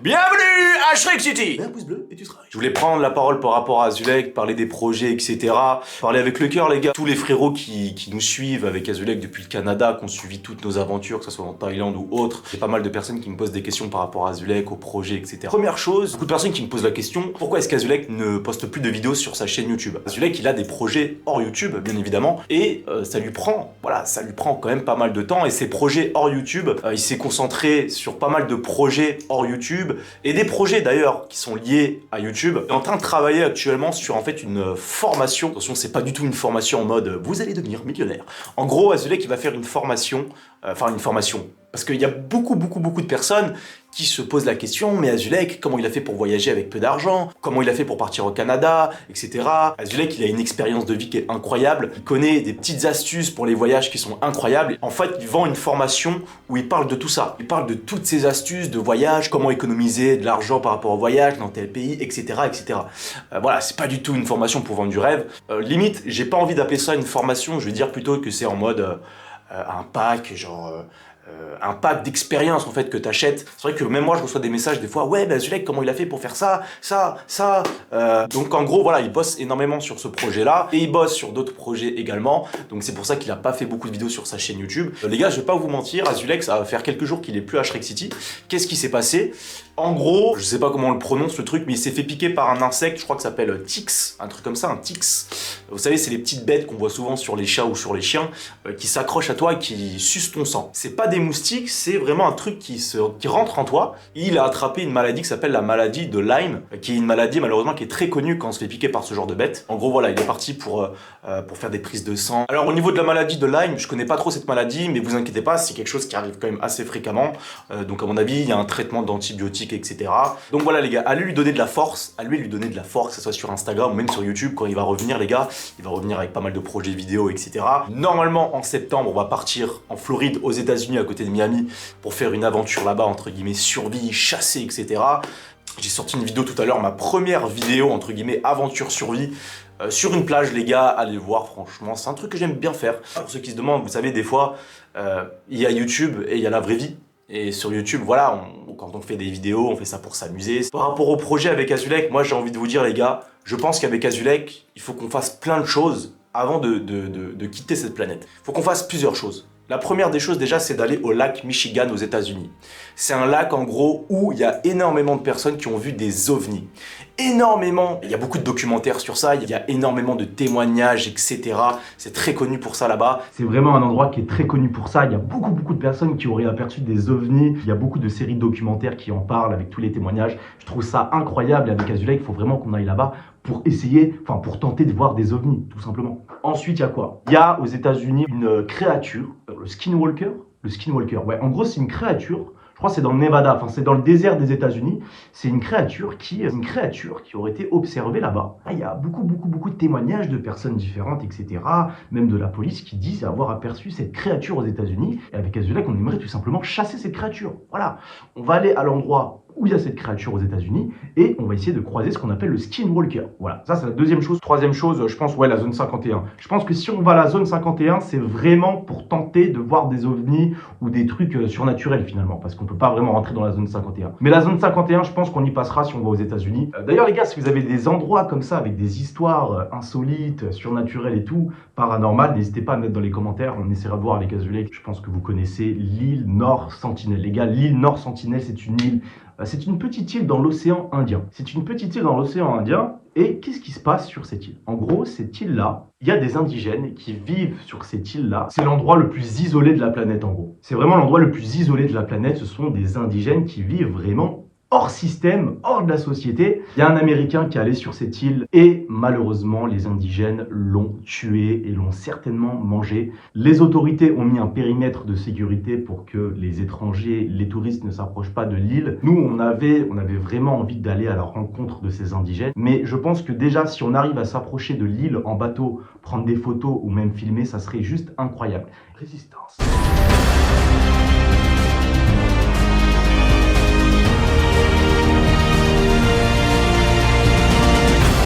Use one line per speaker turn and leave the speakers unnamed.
Bienvenue à Shrek City. Mets un pouce bleu et tu seras riche. Je voulais prendre la parole par rapport à Azulek, parler des projets, etc. Parler avec le cœur, les gars. Tous les frérots qui nous suivent avec Azulek depuis le Canada, qui ont suivi toutes nos aventures, que ce soit en Thaïlande ou autre. Il y a pas mal de personnes qui me posent des questions par rapport à Azulek, au projet, etc. Première chose, beaucoup de personnes qui me posent la question, pourquoi est-ce qu'Azulek ne poste plus de vidéos sur sa chaîne YouTube? Azulek, il a des projets hors YouTube, bien évidemment, et ça lui prend quand même pas mal de temps. Et ces projets hors YouTube, il s'est concentré sur pas mal de projets hors YouTube, et des projets d'ailleurs qui sont liés à YouTube. Il est en train de travailler actuellement sur en fait une formation. Attention, c'est pas du tout une formation en mode vous allez devenir millionnaire. En gros, Azulek il va faire une formation, parce qu'il y a beaucoup de personnes qui se posent la question, mais Azulek, comment il a fait pour voyager avec peu d'argent? Comment il a fait pour partir au Canada, etc. Azulek, il a une expérience de vie qui est incroyable. Il connaît des petites astuces pour les voyages qui sont incroyables. En fait, il vend une formation où il parle de tout ça. Il parle de toutes ces astuces de voyage, comment économiser de l'argent par rapport au voyage dans tel pays, etc. Voilà, c'est pas du tout une formation pour vendre du rêve. Limite, j'ai pas envie d'appeler ça une formation, je veux dire plutôt que c'est en mode un pack, genre... un pack d'expérience en fait que t'achètes. C'est vrai que même moi je reçois des messages des fois, ouais bah Azulek comment il a fait pour faire ça. Donc en gros voilà, il bosse énormément sur ce projet là et il bosse sur d'autres projets également, donc c'est pour ça qu'il a pas fait beaucoup de vidéos sur sa chaîne YouTube. Les gars, je vais pas vous mentir, Azulek ça va faire quelques jours qu'il est plus à Shrek City. Qu'est-ce qui s'est passé? En gros, je sais pas comment on le prononce le truc, mais il s'est fait piquer par un insecte, je crois que ça s'appelle Ticks, un truc comme ça, un Ticks. Vous savez, c'est les petites bêtes qu'on voit souvent sur les chats ou sur les chiens, qui s'accrochent à toi et qui sucent ton sang. C'est pas des moustiques, c'est vraiment un truc qui rentre en toi. Il a attrapé une maladie qui s'appelle la maladie de Lyme, qui est une maladie malheureusement qui est très connue quand on se fait piquer par ce genre de bête. En gros, voilà, il est parti pour faire des prises de sang. Alors au niveau de la maladie de Lyme, je connais pas trop cette maladie, mais vous inquiétez pas, c'est quelque chose qui arrive quand même assez fréquemment. Donc à mon avis, il y a un traitement d'antibiotiques, etc. Donc voilà les gars, allez lui donner de la force, que ce soit sur Instagram ou même sur YouTube quand il va revenir les gars. Il va revenir avec pas mal de projets vidéo, etc. Normalement en septembre, on va partir en Floride, aux États-Unis, à côté de Miami, pour faire une aventure là-bas, entre guillemets, survie, chasser, etc. J'ai sorti une vidéo tout à l'heure, ma première vidéo, entre guillemets, aventure survie, sur une plage, les gars, allez le voir, franchement, c'est un truc que j'aime bien faire. Pour ceux qui se demandent, vous savez, des fois, il y a YouTube et il y a la vraie vie. Et sur YouTube, voilà, quand on fait des vidéos, on fait ça pour s'amuser. Par rapport au projet avec Azulek, moi j'ai envie de vous dire les gars, je pense qu'avec Azulek, il faut qu'on fasse plein de choses avant de quitter cette planète. Il faut qu'on fasse plusieurs choses. La première des choses déjà, c'est d'aller au lac Michigan aux États-Unis. C'est un lac en gros où il y a énormément de personnes qui ont vu des ovnis. Énormément. Il y a beaucoup de documentaires sur ça, il y a énormément de témoignages, etc. C'est très connu pour ça là-bas. C'est vraiment un endroit qui est très connu pour ça. Il y a beaucoup de personnes qui auraient aperçu des ovnis. Il y a beaucoup de séries documentaires qui en parlent avec tous les témoignages. Je trouve ça incroyable. Avec Azulek, il faut vraiment qu'on aille là-bas pour essayer, pour tenter de voir des ovnis, tout simplement. Ensuite, il y a quoi? Il y a aux États-Unis une créature, le Skinwalker. Le Skinwalker, ouais. En gros, c'est une créature. Je crois que c'est dans le Nevada, c'est dans le désert des États-Unis. C'est une créature qui aurait été observée là-bas. Il y a beaucoup de témoignages de personnes différentes, etc. Même de la police qui disent avoir aperçu cette créature aux États-Unis. Et avec Azulek, on aimerait tout simplement chasser cette créature. Voilà. On va aller à l'endroit où il y a cette créature aux États-Unis et on va essayer de croiser ce qu'on appelle le Skinwalker. Voilà, ça c'est la deuxième chose. Troisième chose, je pense, ouais, la zone 51. Je pense que si on va à la zone 51, c'est vraiment pour tenter de voir des ovnis ou des trucs surnaturels finalement, parce qu'on peut pas vraiment rentrer dans la zone 51. Mais la zone 51, je pense qu'on y passera si on va aux États-Unis. D'ailleurs les gars, si vous avez des endroits comme ça avec des histoires insolites, surnaturelles et tout, paranormales, n'hésitez pas à mettre dans les commentaires. On essaiera de voir avec Azulek. Je pense que vous connaissez l'île Nord Sentinelle. Les gars, l'île Nord Sentinelle, c'est une île. C'est une petite île dans l'océan Indien. Et qu'est-ce qui se passe sur cette île? En gros, cette île-là, il y a des indigènes qui vivent sur cette île-là. C'est l'endroit le plus isolé de la planète, en gros. C'est vraiment l'endroit le plus isolé de la planète. Ce sont des indigènes qui vivent vraiment hors système, hors de la société. Il y a un Américain qui est allé sur cette île et malheureusement, les indigènes l'ont tué et l'ont certainement mangé. Les autorités ont mis un périmètre de sécurité pour que les étrangers, les touristes ne s'approchent pas de l'île. Nous, on avait vraiment envie d'aller à la rencontre de ces indigènes. Mais je pense que déjà, si on arrive à s'approcher de l'île en bateau, prendre des photos ou même filmer, ça serait juste incroyable. Résistance.